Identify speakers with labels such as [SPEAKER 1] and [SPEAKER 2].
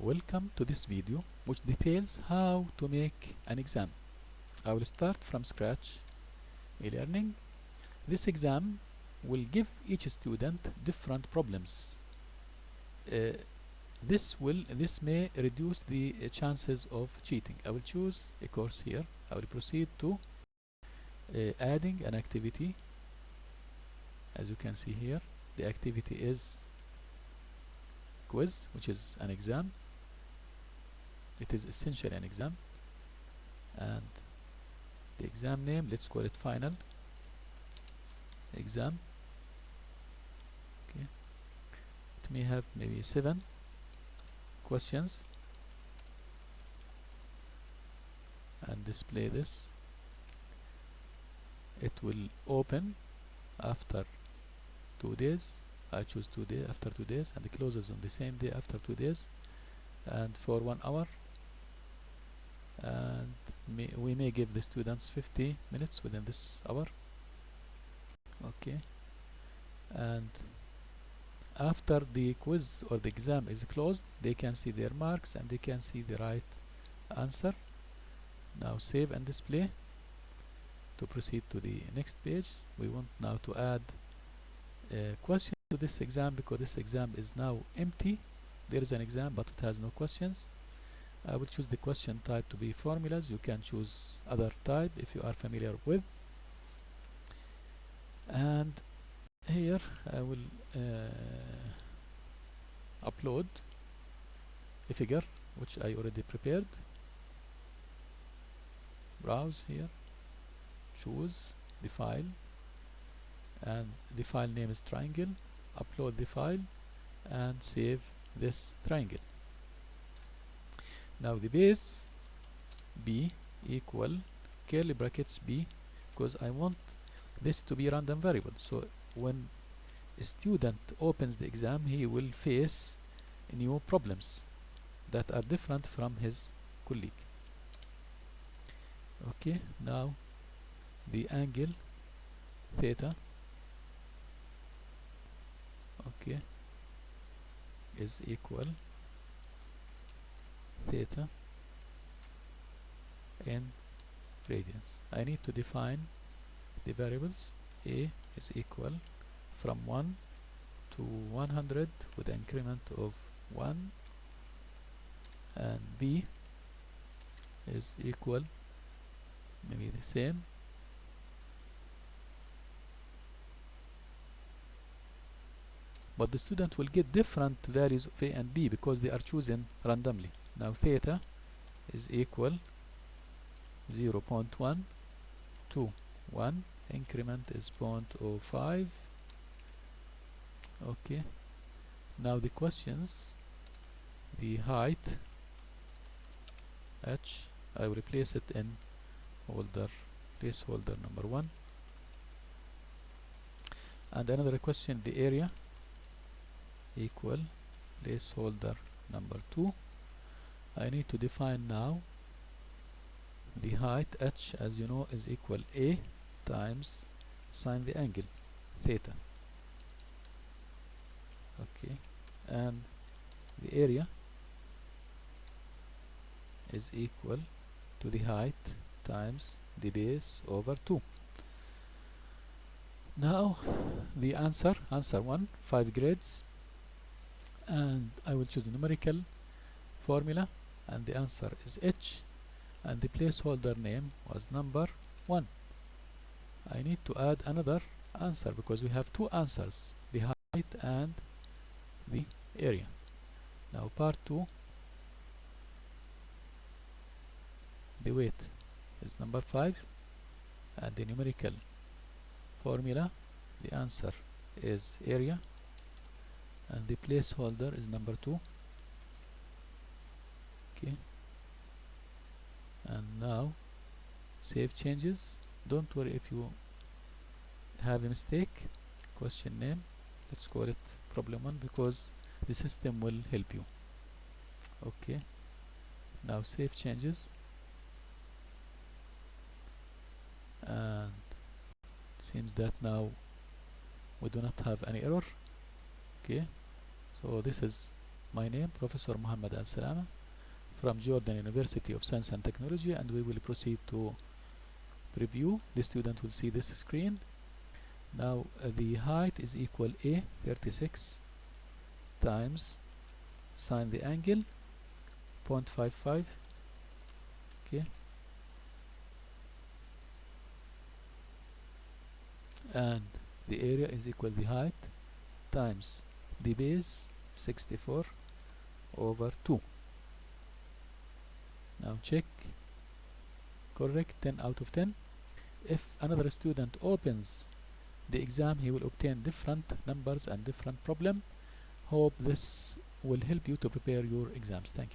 [SPEAKER 1] Welcome to this video which details how to make an exam. I will start from scratch. E-learning. This exam will give each student different problems. This may reduce the chances of cheating. I will choose a course here. I will proceed to adding an activity. As you can see here, the activity is quiz, which is an exam. It is essentially an exam, and the exam name, let's call it final exam. Okay, it may have maybe 7 questions, and display this. It will open after 2 days. I choose 2 days, after 2 days, and it closes on the same day after 2 days, and for 1 hour. And we may give the students 50 minutes within this hour. Okay, and after the quiz or the exam is closed, they can see their marks and they can see the right answer. Now save and display. To proceed to the next page, we want now to add a question to this exam, because this exam is now empty. There is an exam but it has no questions. I will choose the question type to be formulas. You can choose other type if you are familiar with. And here I will upload a figure which I already prepared. Browse here, choose the file, and the file name is triangle. Upload the file and save this triangle. Now the base b equal curly brackets b, because I want this to be random variable. So when a student opens the exam, he will face new problems that are different from his colleague. Okay, now the angle theta, okay, is equal theta in radians. I need to define the variables. A is equal from 1 to 100 with an increment of 1, and B is equal maybe the same, but the student will get different values of A and B because they are chosen randomly. Now theta is equal 0.1 to 1, increment is 0.05. Okay, now the questions, the height h, I will replace it in placeholder number 1, and another question, the area, equal placeholder number 2. I need to define now the height h, as you know, is equal A times sine the angle theta. Okay, and the area is equal to the height times the base over 2. Now the answer 1, 5 grades, and I will choose the numerical formula, and the answer is h, and the placeholder name was number 1. I need to add another answer because we have 2 answers, the height and the area. Now part 2, the weight is number 5, and the numerical formula, the answer is area, and the placeholder is number 2. Okay, and now save changes. Don't worry if you have a mistake. Question name, let's call it problem 1 because the system will help you. Okay, now save changes, and it seems that now we do not have any error. Okay, so this is My name, Professor Muhammad Al Salama from Jordan University of Science and Technology, and we will proceed to preview. The student will see this screen. Now the height is equal A 36 times sine the angle 0.55. Okay, and the area is equal the height times the base 64 over 2. Now check. Correct, 10 out of 10. If another student opens the exam, he will obtain different numbers and different problem. Hope this will help you to prepare your exams. Thank you.